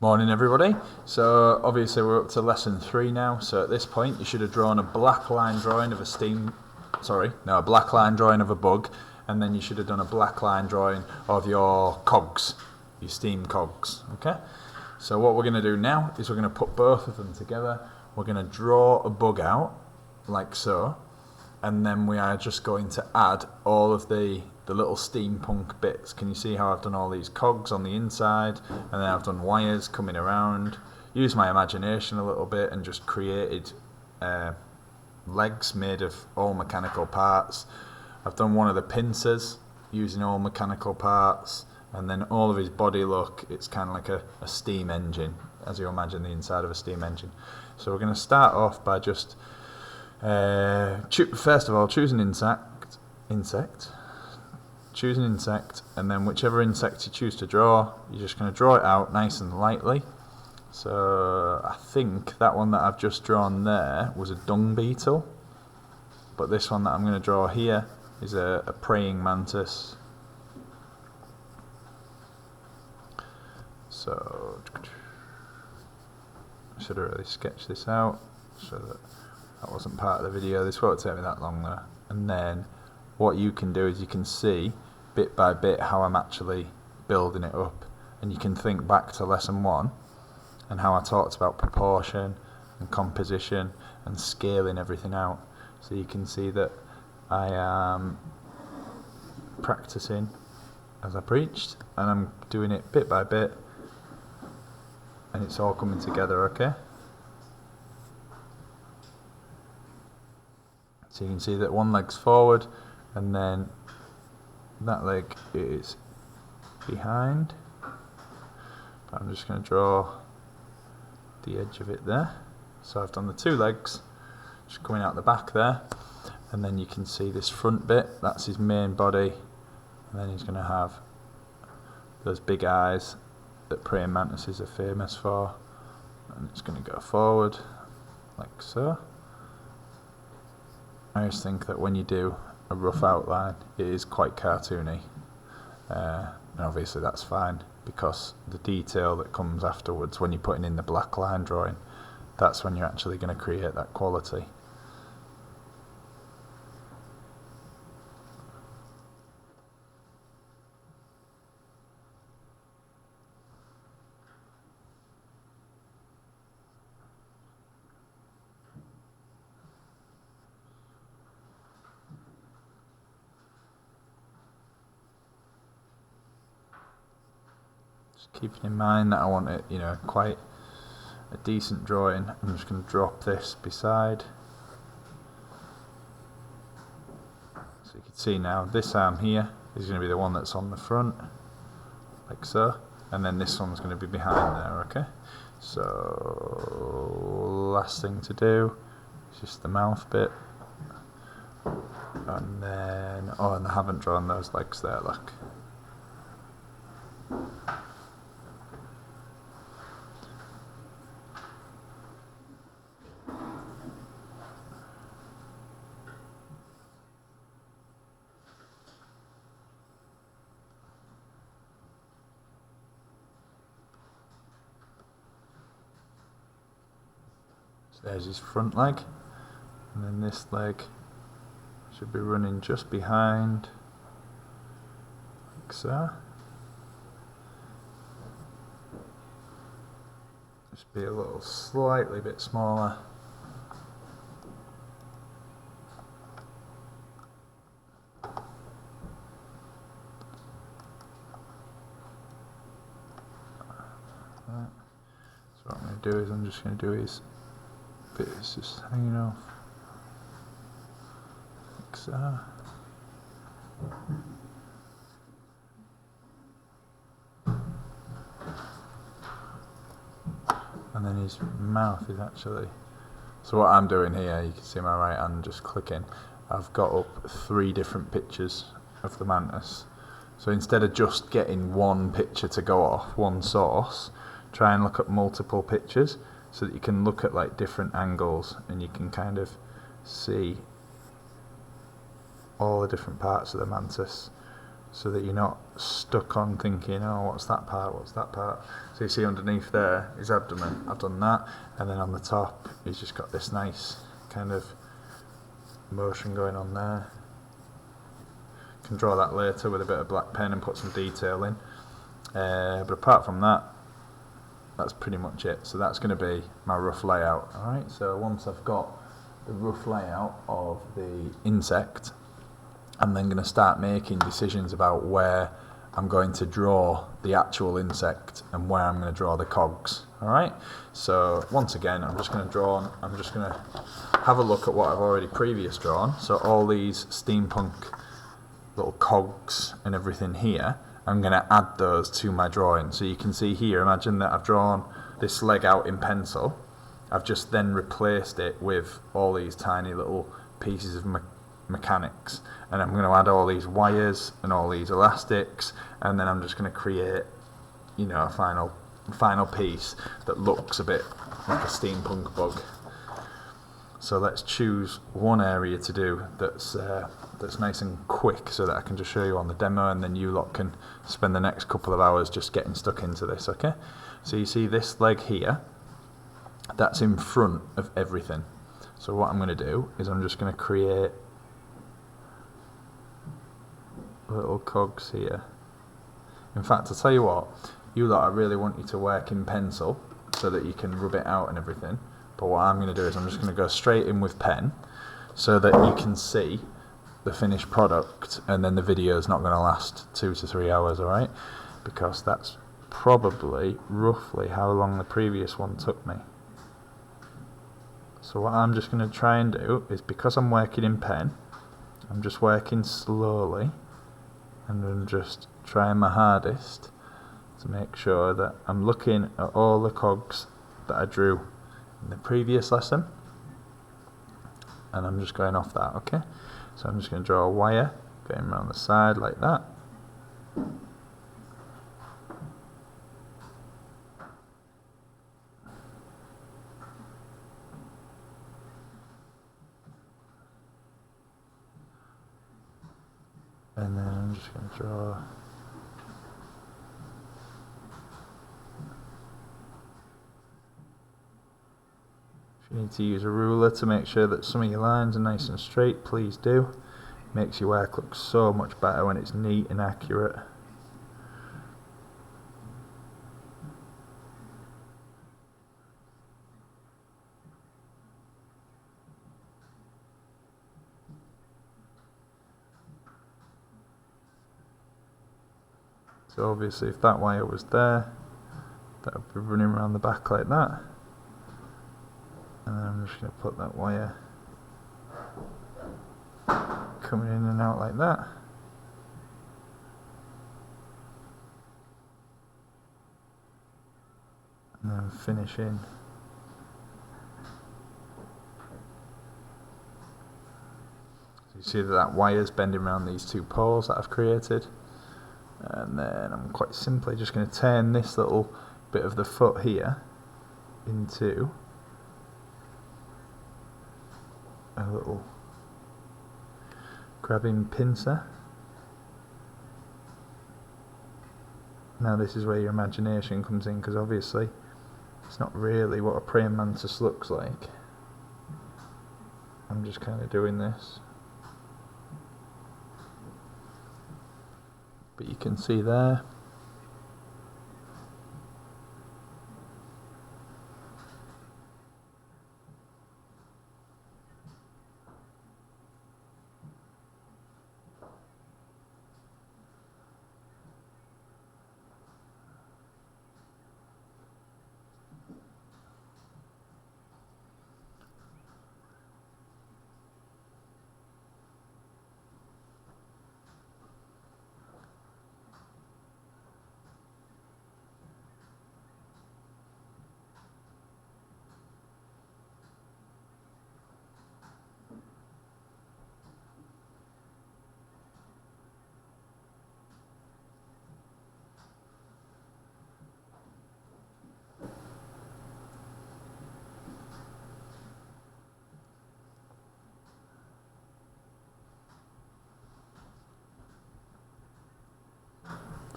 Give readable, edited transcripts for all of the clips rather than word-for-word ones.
Morning everybody. So obviously we're up to lesson 3 now, so at this point you should have drawn a black line drawing of a black line drawing of a bug, and then you should have done a black line drawing of your cogs, your steam cogs, okay? So what we're going to do now is we're going to put both of them together. We're going to draw a bug out, like so, and then we are just going to add all of the little steampunk bits. Can you see how I've done all these cogs on the inside, and then I've done wires coming around, used my imagination a little bit and just created legs made of all mechanical parts. I've done one of the pincers using all mechanical parts, and then all of his body look, it's kind of like a steam engine, as you imagine the inside of a steam engine. So we're going to start off by just first of all choose an insect, and then whichever insect you choose to draw, you're just going to draw it out nice and lightly. So I think that one that I've just drawn there was a dung beetle, but this one that I'm going to draw here is a praying mantis. So I should have really sketched this out so that wasn't part of the video. This won't take me that long though. And then what you can do is you can see bit by bit how I'm actually building it up, and you can think back to lesson 1 and how I talked about proportion and composition and scaling everything out. So you can see that I am practicing as I preached, and I'm doing it bit by bit, and it's all coming together, okay? So you can see that one leg's forward, and then that leg is behind. But I'm just going to draw the edge of it there. So I've done the 2 legs, just coming out the back there, and then you can see this front bit, that's his main body, and then he's going to have those big eyes that praying mantises are famous for, and it's going to go forward like so. I just think that when you do a rough outline, it is quite cartoony, and obviously that's fine, because the detail that comes afterwards when you're putting in the black line drawing, that's when you're actually going to create that quality. Keeping in mind that I want it, quite a decent drawing, I'm just going to drop this beside. So you can see now, this arm here is going to be the one that's on the front, like so, and then this one's going to be behind there, okay? So, last thing to do is just the mouth bit, and then, and I haven't drawn those legs there, look. There's his front leg, and then this leg should be running just behind, like so. Just be a little slightly bit smaller. So what I'm going to do is I'm just going to do his bit is just hanging off like so. And then his mouth is actually, so what I'm doing here, you can see my right hand just clicking, I've got up 3 different pictures of the mantis. So instead of just getting one picture to go off, one source, try and look at multiple pictures, so that you can look at like different angles, and you can kind of see all the different parts of the mantis. so that you're not stuck on thinking, oh, what's that part, what's that part. So you see underneath there is abdomen. I've done that, and then on the top he's just got this nice kind of motion going on there. Can draw that later with a bit of black pen and put some detail in, but apart from that, that's pretty much it. So that's going to be my rough layout. Alright, so once I've got the rough layout of the insect, I'm then going to start making decisions about where I'm going to draw the actual insect and where I'm going to draw the cogs. Alright, so once again I'm just going to have a look at what I've already previous drawn. So all these steampunk little cogs and everything here, I'm going to add those to my drawing. So you can see here, imagine that I've drawn this leg out in pencil. I've just then replaced it with all these tiny little pieces of mechanics, and I'm going to add all these wires and all these elastics, and then I'm just going to create, you know, a final piece that looks a bit like a steampunk bug. So let's choose one area to do that's nice and quick, so that I can just show you on the demo, and then you lot can spend the next couple of hours just getting stuck into this. Okay, so you see this leg here, that's in front of everything. So what I'm going to do is I'm just going to create little cogs here. In fact, I'll tell you what, you lot, I really want you to work in pencil so that you can rub it out and everything, but what I'm going to do is I'm just going to go straight in with pen so that you can see the finished product, and then the video is not going to last 2 to 3 hours, alright? Because that's probably roughly how long the previous one took me. So what I'm just going to try and do is, because I'm working in pen, I'm just working slowly, and I'm just trying my hardest to make sure that I'm looking at all the cogs that I drew in the previous lesson, and I'm just going off that. Okay, so I'm just going to draw a wire going around the side like that. And then I'm just going to draw if you need to use a ruler to make sure that some of your lines are nice and straight, please do. It makes your work look so much better when it's neat and accurate. So obviously if that wire was there, that would be running around the back like that. And then I'm just going to put that wire coming in and out like that. And then finishing. So you see that wire's bending around these two poles that I've created. And then I'm quite simply just going to turn this little bit of the foot here into a little grabbing pincer. Now this is where your imagination comes in, because obviously it's not really what a praying mantis looks like. I'm just kind of doing this. But you can see there,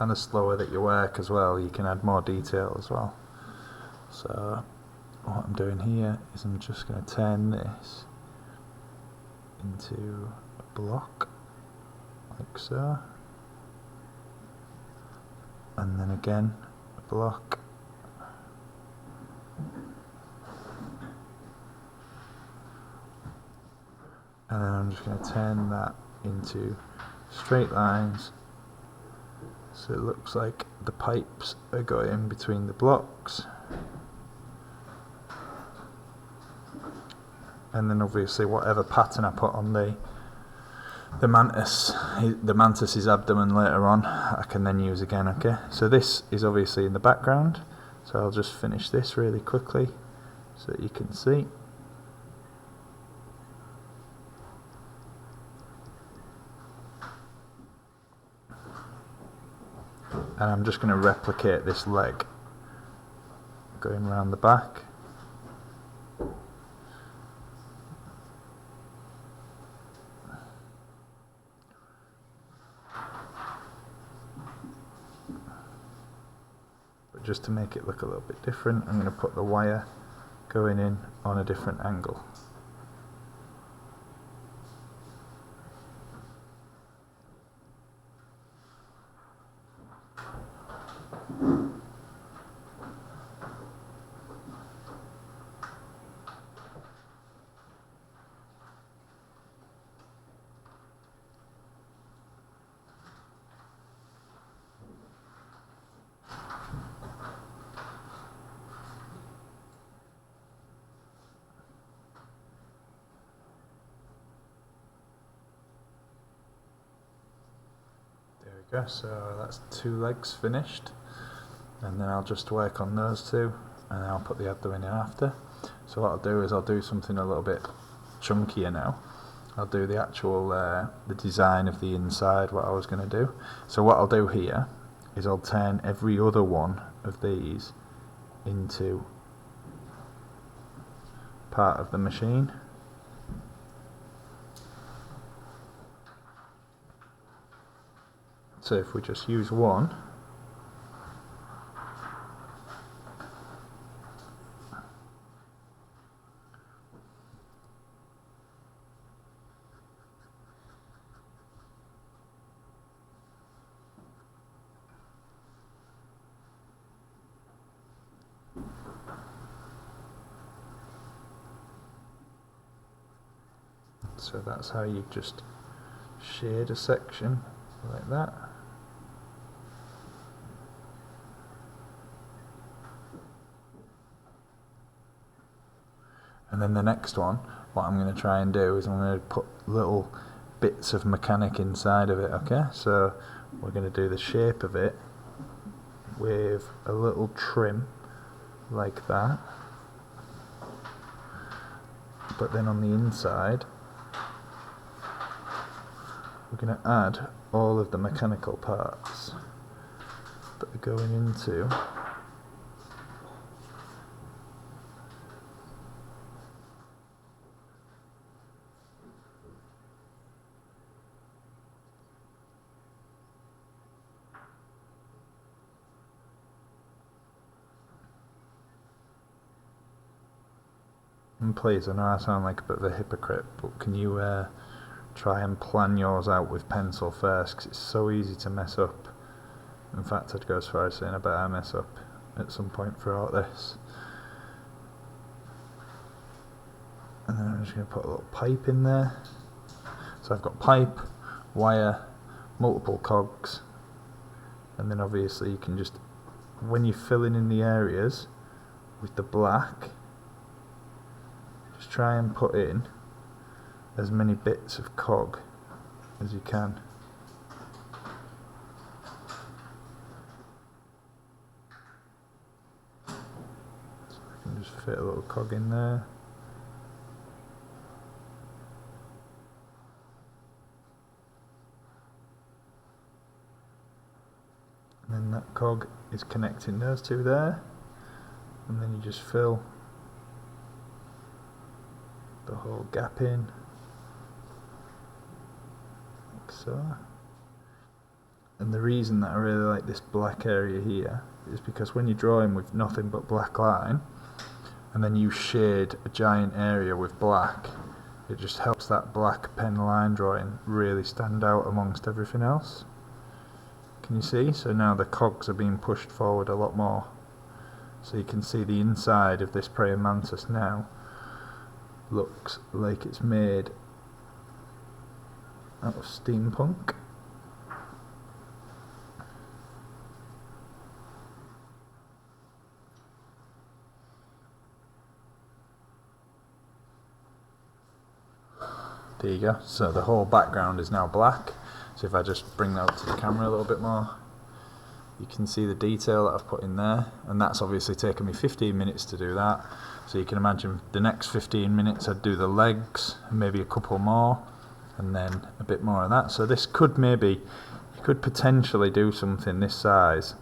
and the slower that you work as well, you can add more detail as well. So what I'm doing here is I'm just going to turn this into a block, like so, and then again a block, and then I'm just going to turn that into straight lines, so it looks like the pipes are going between the blocks. And then obviously whatever pattern I put on the mantis's abdomen later on, I can then use again. Okay, so this is obviously in the background, so I'll just finish this really quickly so that you can see. And I'm just going to replicate this leg going around the back. But just to make it look a little bit different, I'm going to put the wire going in on a different angle. There we go, so that's 2 legs finished, and then I'll just work on those 2, and then I'll put the abdomen in after. So what I'll do is I'll do something a little bit chunkier now. I'll do the actual the design of the inside, what I was going to do. So what I'll do here is I'll turn every other one of these into part of the machine. So if we just use one, so that's how you just shade a section like that. And then the next one, what I'm going to try and do is I'm going to put little bits of mechanic inside of it, okay? So we're going to do the shape of it with a little trim like that. But then on the inside, we're going to add all of the mechanical parts that are going into and please, I know I sound like a bit of a hypocrite, but can you try and plan yours out with pencil first, because it's so easy to mess up. In fact, I'd go as far as saying I bet I mess up at some point throughout this. And then I'm just going to put a little pipe in there. So I've got pipe, wire, multiple cogs, and then obviously you can just, when you're filling in the areas with the black, just try and put in as many bits of cog as you can. So I can just fit a little cog in there. And then that cog is connecting those 2 there, and then you just fill the whole gap in, like so. And the reason that I really like this black area here is because when you're drawing with nothing but black line, and then you shade a giant area with black, it just helps that black pen line drawing really stand out amongst everything else. Can you see? So now the cogs are being pushed forward a lot more. So you can see the inside of this praying mantis now looks like it's made out of steampunk. There you go. So the whole background is now black. So if I just bring that up to the camera a little bit more, you can see the detail that I've put in there, and that's obviously taken me 15 minutes to do that. So you can imagine the next 15 minutes I'd do the legs, and maybe a couple more, and then a bit more of that. So this could maybe, you could potentially do something this size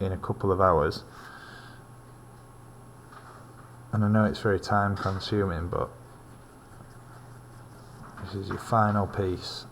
in a couple of hours. And I know it's very time consuming, but this is your final piece,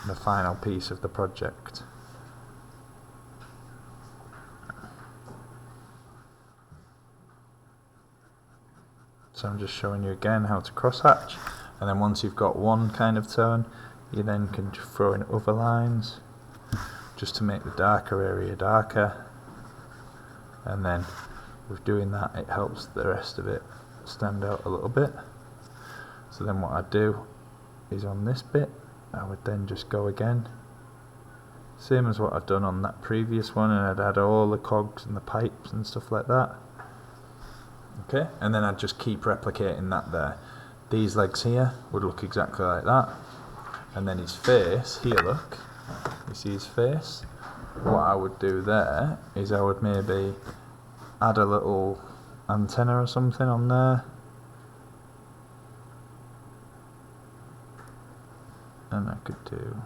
the final piece of the project. So I'm just showing you again how to crosshatch, and then once you've got one kind of tone, you then can throw in other lines just to make the darker area darker, and then with doing that it helps the rest of it stand out a little bit. So then what I do is on this bit I would then just go again, same as what I've done on that previous one, and I'd add all the cogs and the pipes and stuff like that. Okay, and then I'd just keep replicating that there. These legs here would look exactly like that, and then his face here, look, you see his face? What I would do there is I would maybe add a little antenna or something on there, and I could do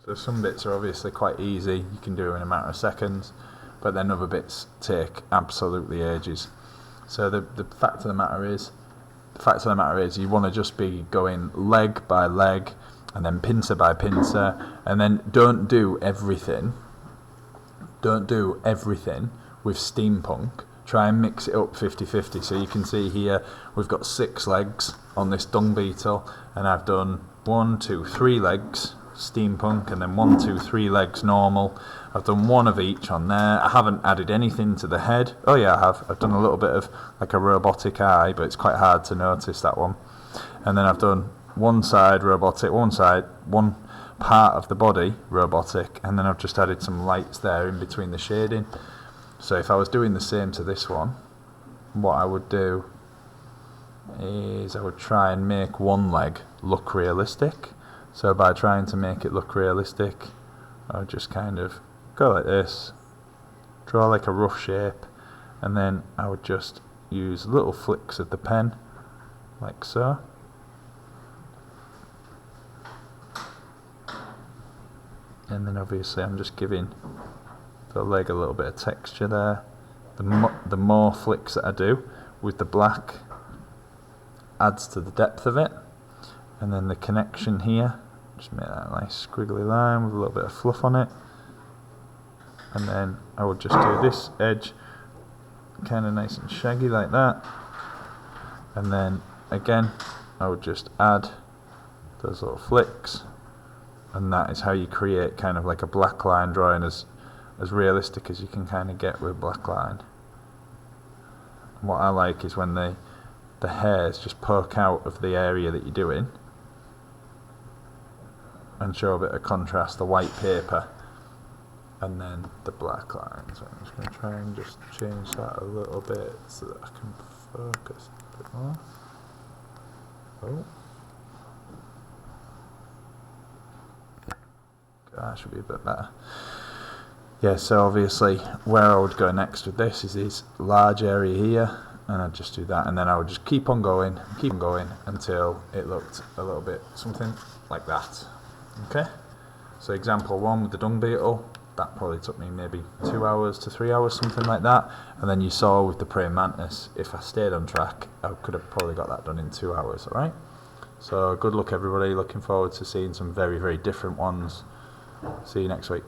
so some bits are obviously quite easy, you can do in a matter of seconds, but then other bits take absolutely ages. So the fact of the matter is you want to just be going leg by leg and then pincer by pincer, and then don't do everything with steampunk. Try and mix it up 50-50. So you can see here we've got 6 legs on this dung beetle, and I've done 1, 2, 3 legs steampunk, and then 1, 2, 3 legs normal. I've done one of each on there. I haven't added anything to the head. Oh yeah, I have. I've done a little bit of like a robotic eye, but it's quite hard to notice that one. And then I've done one side robotic, one part of the body robotic, and then I've just added some lights there in between the shading. So if I was doing the same to this one, what I would do is I would try and make one leg look realistic. So by trying to make it look realistic, I would just kind of go like this, draw like a rough shape, and then I would just use little flicks of the pen, like so. And then obviously I'm just giving the leg a little bit of texture there. The more flicks that I do with the black adds to the depth of it. And then the connection here, just make that nice squiggly line with a little bit of fluff on it. And then I would just do this edge kind of nice and shaggy like that. And then again I would just add those little flicks, and that is how you create kind of like a black line drawing as realistic as you can kind of get with black line. What I like is when the hairs just poke out of the area that you're doing and show a bit of contrast, the white paper and then the black line. So I'm just going to try and just change that a little bit so that I can focus a bit more. Oh, that should be a bit better. Yeah, so obviously where I would go next with this is this large area here, and I'd just do that, and then I would just keep on going until it looked a little bit something like that. Okay, so example 1 with the dung beetle, that probably took me maybe 2 hours to 3 hours, something like that. And then you saw with the praying mantis, if I stayed on track, I could have probably got that done in 2 hours. All right. So good luck, everybody. Looking forward to seeing some very, very different ones. See you next week.